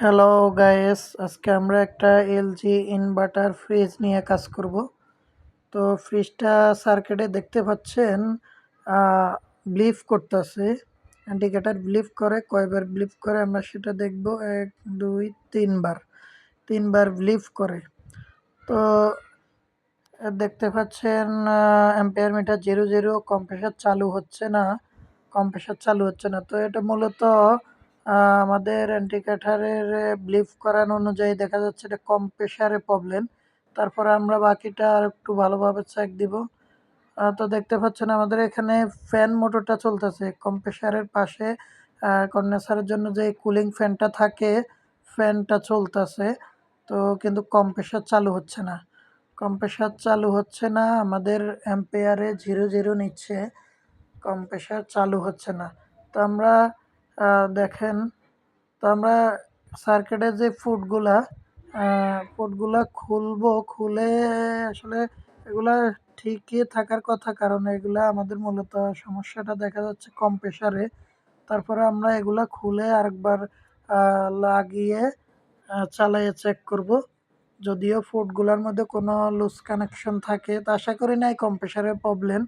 Hello guys, আজকে আমরা একটা এলজি ইনভার্টার ফ্রিজ নিয়ে কাজ করব। তো ফ্রিজটা সার্কিটে দেখতে পাচ্ছেন ব্লিপ করতেছে। ইন্ডিকেটর ব্লিপ করে, কয়বার ব্লিপ করে আমরা সেটা দেখব। 1 2 3 বার, 3 বার ব্লিপ করে। তো দেখতে পাচ্ছেন অ্যাম্পিয়ার মিটার 00, কম্প্রেসার চালু হচ্ছে না। তো এটা মূলত আমাদের ইন্ডিকেটরের ব্লিপ করানো অনুযায়ী দেখা যাচ্ছে এটা কম্প্রেসারে প্রবলেম। তারপরে আমরা বাকিটা আর একটু ভালোভাবে চেক দিব। তো দেখতে পাচ্ছেন আমাদের এখানে ফ্যান মোটরটা চলতেছে কম্প্রেসারের পাশে। কন্ডেন্সারের জন্য যে কুলিং ফ্যানটা থাকে, ফ্যানটা চলতেছে। তো কিন্তু কম্প্রেসার চালু হচ্ছে না, আমাদের অ্যাম্পিয়ারে 00 নিচ্ছে, কম্প্রেসার চালু হচ্ছে না। তো আমরা দেখেন, তো আমরা সার্কিটের যে ফুটগুলা খুলবো, খুলে আসলে এগুলা ঠিকই থাকার কথা, কারণ এগুলা আমাদের মূলত সমস্যাটা দেখা যাচ্ছে কম্প্রেসারে। তারপরে আমরা এগুলা খুলে আরেকবার লাগিয়ে চালাইয়ে চেক করব। যদিও ফুটগুলার মধ্যে কোনো লুজ কানেকশন থাকে, তো আশা করি না এই কম্প্রেসারের প্রবলেম।